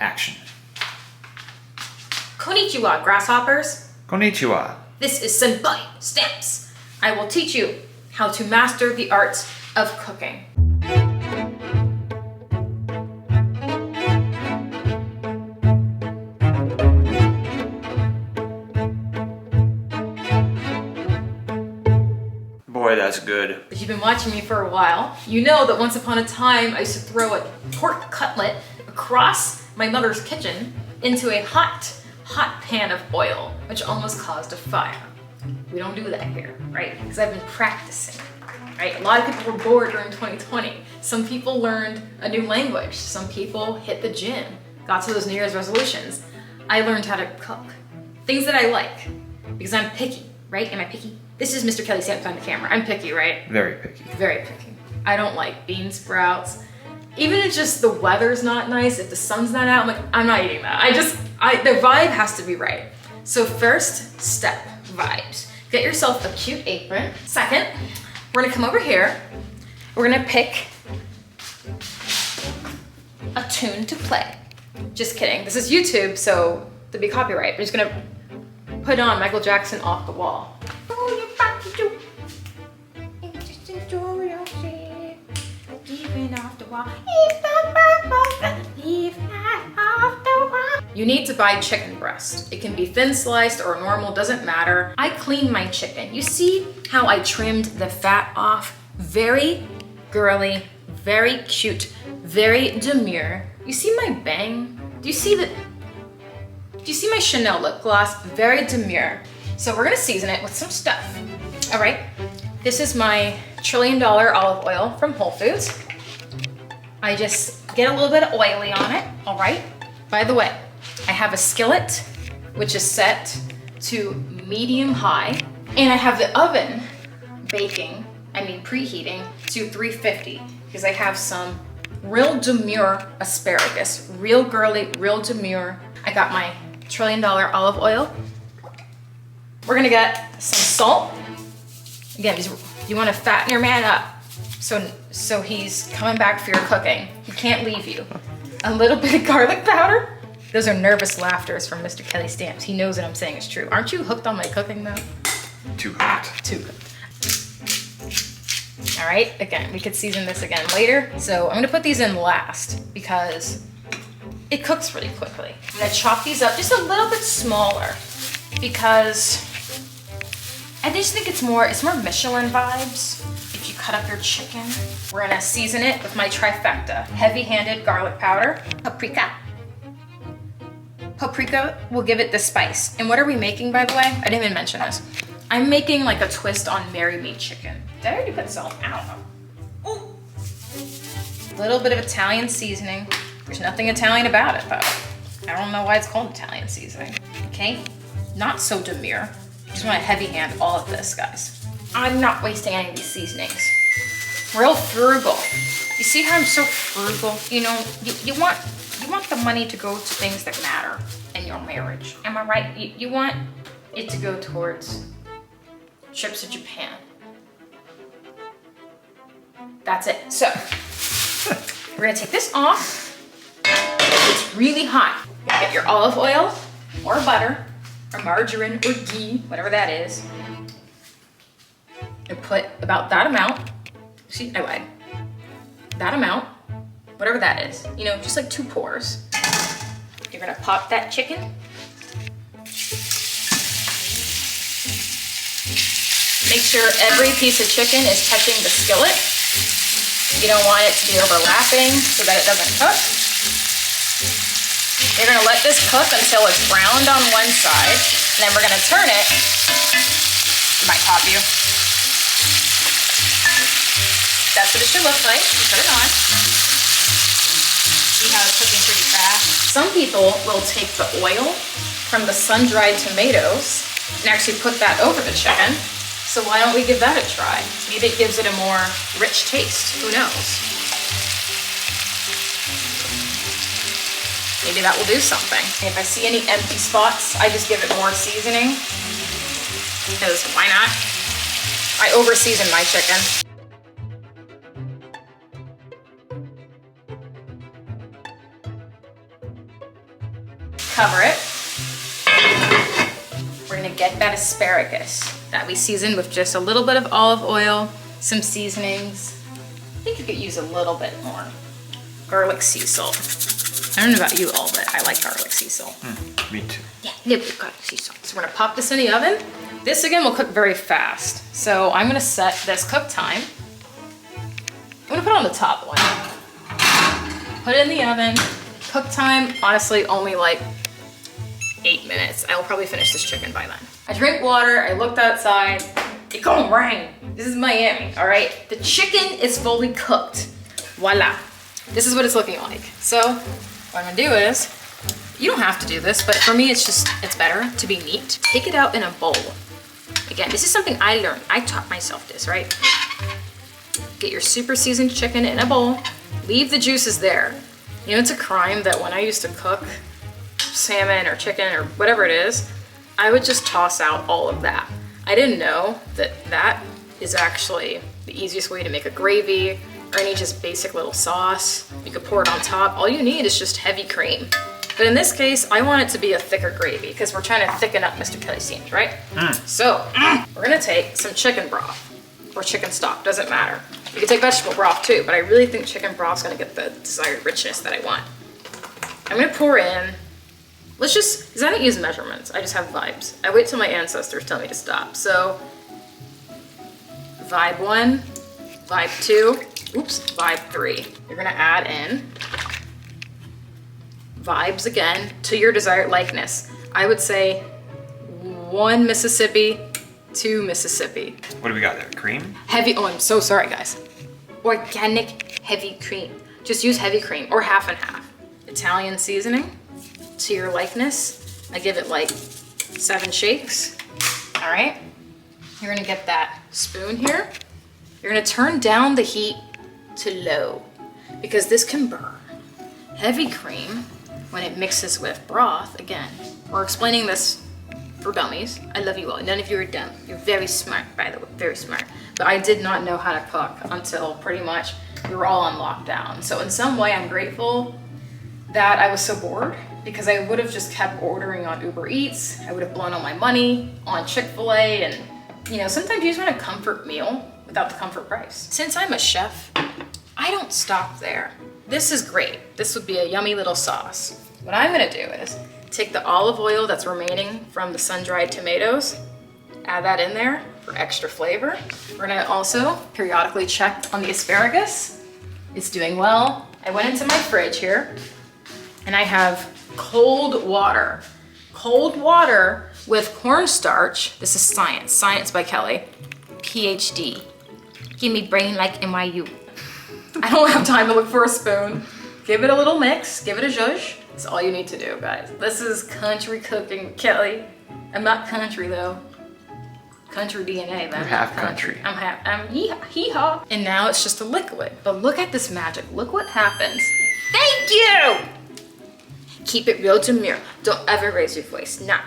Action. Konnichiwa, grasshoppers. Konnichiwa. This is Senpai Stamps. I will teach you how to master the art of cooking. Boy, that's good. If you've been watching me for a while, you know that once upon a time I used to throw a pork cutlet across my mother's kitchen into a hot pan of oil, which almost caused a fire. We don't do that here, right? Because I've been practicing, right? A lot of people were bored during 2020. Some people learned a new language. Some people hit the gym, got to those New Year's resolutions. I learned how to cook. Things that I like, because I'm picky, right? Am I picky? This is Mr. Kelly Stamps on the camera. I'm picky, right? Very picky. Very picky. I don't like bean sprouts. Even if just the weather's not nice, if the sun's not out, I'm like, I'm not eating that. The vibe has to be right. So first step, vibes. Get yourself a cute apron. Second, we're gonna come over here. We're gonna pick a tune to play. Just kidding. This is YouTube, so there'll be copyright. We're just gonna put on Michael Jackson Off the Wall. You need to buy chicken breast. It can be thin sliced or normal, doesn't matter. I clean my chicken. You see how I trimmed the fat off? Very girly, very cute, very demure. You see my bang? Do you see my Chanel lip gloss? Very demure. So we're gonna season it with some stuff. All right, this is my $1 trillion olive oil from Whole Foods. I just get a little bit of oily on it, all right? By the way, I have a skillet, which is set to medium high, and I have the oven preheating to 350, because I have some real demure asparagus, real girly, real demure. I got my $1 trillion olive oil. We're gonna get some salt. Again, you wanna fatten your man up so he's coming back for your cooking. He can't leave you. A little bit of garlic powder. Those are nervous laughters from Mr. Kelly Stamps. He knows what I'm saying is true. Aren't you hooked on my cooking though? Too hot. Too good. All right, again, we could season this again later. So I'm gonna put these in last because it cooks really quickly. I'm gonna chop these up just a little bit smaller because I just think it's more Michelin vibes if you cut up your chicken. We're gonna season it with my trifecta. Heavy-handed garlic powder, paprika. Paprika will give it the spice. And what are we making, by the way? I didn't even mention this. I'm making like a twist on Marry Me chicken. Did I already put salt? I don't know. Ooh. A little bit of Italian seasoning. There's nothing Italian about it though. I don't know why it's called Italian seasoning, okay? Not so demure. Just want to heavy hand all of this, guys. I'm not wasting any of these seasonings. Real frugal. You see how I'm so frugal? You know, you want the money to go to things that matter in your marriage. Am I right? You want it to go towards trips to Japan. That's it. So, we're gonna take this off. It's really hot. Get your olive oil or butter or margarine or ghee, whatever that is. And put about that amount. See, I lied. That amount, whatever that is. You know, just like 2 pours. You're gonna pop that chicken. Make sure every piece of chicken is touching the skillet. You don't want it to be overlapping so that it doesn't cook. You're gonna let this cook until it's browned on one side, and then we're gonna turn it. It might pop you. That's what it should look like. Put it on. See how it's cooking pretty fast? Some people will take the oil from the sun-dried tomatoes and actually put that over the chicken. So why don't we give that a try? Maybe it gives it a more rich taste. Who knows? Maybe that will do something. If I see any empty spots, I just give it more seasoning. Because why not? I over-season my chicken. cover it. We're gonna get that asparagus that we seasoned with just a little bit of olive oil, some seasonings. I think you could use a little bit more. Garlic sea salt. I don't know about you all, but I like garlic sea salt. Me too. Yeah, a little bit of garlic sea salt. So we're gonna pop this in the oven. This again will cook very fast. So I'm gonna set this cook time. I'm gonna put it on the top one. Put it in the oven. Cook time, honestly, only like 8 minutes. I will probably finish this chicken by then. I drink water, I looked outside. It gonna rain. This is Miami, all right? The chicken is fully cooked. Voila. This is what it's looking like. So what I'm gonna do is, you don't have to do this, but for me, it's better to be neat. Take it out in a bowl. Again, this is something I learned. I taught myself this, right? Get your super seasoned chicken in a bowl. Leave the juices there. You know, it's a crime that when I used to cook salmon or chicken or whatever it is, I would just toss out all of that. I didn't know that that is actually the easiest way to make a gravy or any just basic little sauce. You could pour it on top. All you need is just heavy cream. But in this case, I want it to be a thicker gravy because we're trying to thicken up Mr. Kelly Scenes, right? So we're gonna take some chicken broth or chicken stock, doesn't matter. You can take vegetable broth too, but I really think chicken broth's gonna get the desired richness that I want. I'm gonna pour in, because I don't use measurements, I just have vibes. I wait till my ancestors tell me to stop. So, vibe 1, vibe 2, oops, vibe 3. You're gonna add in vibes again to your desired likeness. I would say 1 Mississippi, 2 Mississippi. What do we got there? Cream? Heavy, oh, I'm so sorry, guys. Organic heavy cream. Just use heavy cream or half and half. Italian seasoning to your likeness. I give it like 7 shakes. All right. You're gonna get that spoon here. You're gonna turn down the heat to low because this can burn. Heavy cream, when it mixes with broth, again, we're explaining this for dummies. I love you all. None of you are dumb. You're very smart, by the way, very smart. But I did not know how to cook until pretty much we were all on lockdown. So in some way, I'm grateful that I was so bored because I would have just kept ordering on Uber Eats. I would have blown all my money on Chick-fil-A, and you know, sometimes you just want a comfort meal without the comfort price. Since I'm a chef, I don't stop there. This is great. This would be a yummy little sauce. What I'm gonna do is take the olive oil that's remaining from the sun-dried tomatoes, add that in there for extra flavor. We're gonna also periodically check on the asparagus. It's doing well. I went into my fridge here and I have cold water. Cold water with cornstarch. This is science. Science by Kelly. PhD. Give me brain like NYU. I don't have time to look for a spoon. Give it a little mix. Give it a zhuzh. That's all you need to do, guys. This is country cooking, Kelly. I'm not country though. Country DNA, then. You're half country. I'm hee-haw. And now it's just a liquid. But look at this magic. Look what happens. Thank you! Keep it real demure. Don't ever raise your voice. Not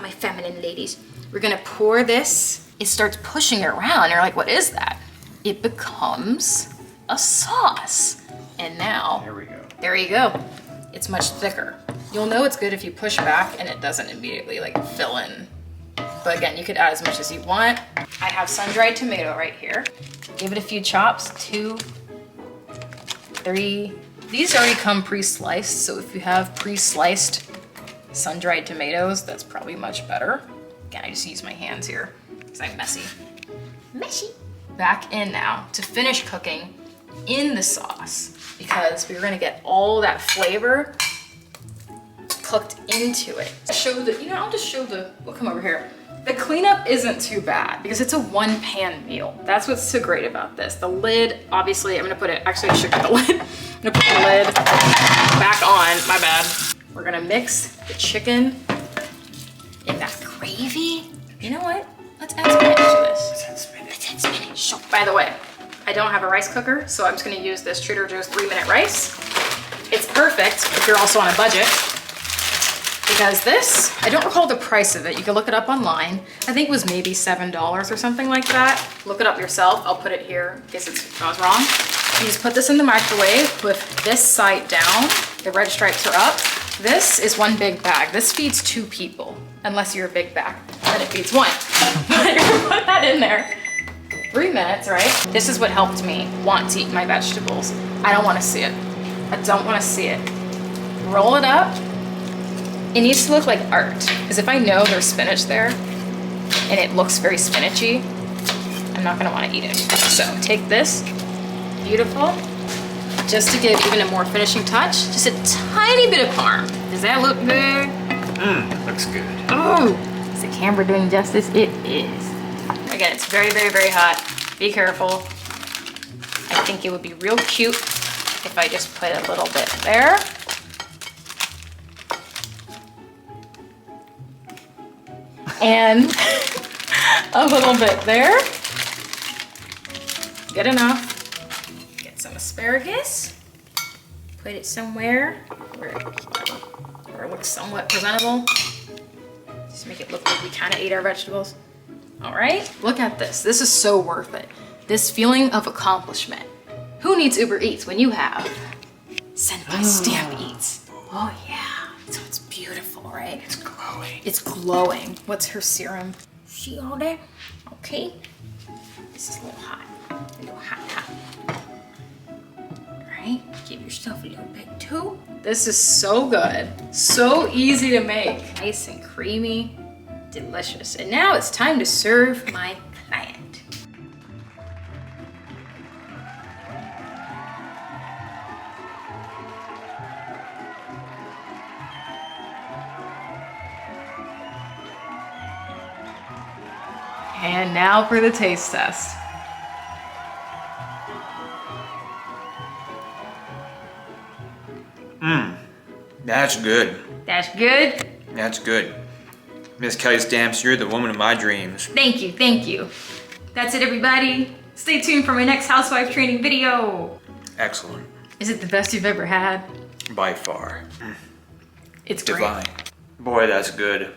my feminine ladies. We're gonna pour this. It starts pushing around. You're like, what is that? It becomes a sauce. And now, There we go. there you go. It's much thicker. You'll know it's good if you push back and it doesn't immediately like fill in. But again, you could add as much as you want. I have sun-dried tomato right here. Give it a few chops, 2, 3. These already come pre-sliced, so if you have pre-sliced sun-dried tomatoes, that's probably much better. Again, I just use my hands here because I'm messy. Messy. Back in now to finish cooking in the sauce because we're gonna get all that flavor cooked into it. I'll just show we'll come over here. The cleanup isn't too bad because it's a 1-pan meal. That's what's so great about this. The lid, obviously, I'm gonna put it, actually I should put the lid. I'm gonna put the lid back on, my bad. We're gonna mix the chicken in that gravy. You know what? Let's add spinach to this. Let's add spinach. Let's add spinach. So, by the way, I don't have a rice cooker, so I'm just gonna use this Trader Joe's 3-minute rice. It's perfect if you're also on a budget. Because this, I don't recall the price of it. You can look it up online. I think it was maybe $7 or something like that. Look it up yourself. I'll put it here in case I was wrong. You just put this in the microwave with this side down. The red stripes are up. This is one big bag. This feeds 2 people, unless you're a big bag, then it feeds 1. But you're gonna put that in there. 3 minutes, right? This is what helped me want to eat my vegetables. I don't wanna see it. I don't wanna see it. Roll it up. It needs to look like art, because if I know there's spinach there, and it looks very spinachy, I'm not gonna wanna eat it. So take this, beautiful. Just to give even a more finishing touch, just a tiny bit of parm. Does that look good? Looks good. Oh, is the camera doing justice? It is. Again, it's very, very, very hot. Be careful. I think it would be real cute if I just put a little bit there. And a little bit there. Good enough. Get some asparagus. Put it somewhere where it looks somewhat presentable. Just make it look like we kind of ate our vegetables. All right, look at this. This is so worth it. This feeling of accomplishment. Who needs Uber Eats when you have Senpai Stamp Eats? Oh yeah, so it's beautiful, right? It's glowing. It's glowing. What's her serum? See all that? Okay. This is a little hot. A little hot. All right, give yourself a little bit too. This is so good. So easy to make. Nice and creamy. Delicious. And now it's time to serve my client. And now for the taste test. That's good. That's good. That's good. Miss Kelly Stamps, you're the woman of my dreams. Thank you, thank you. That's it, everybody. Stay tuned for my next housewife training video. Excellent. Is it the best you've ever had? By far. It's great. Divine. Boy, that's good.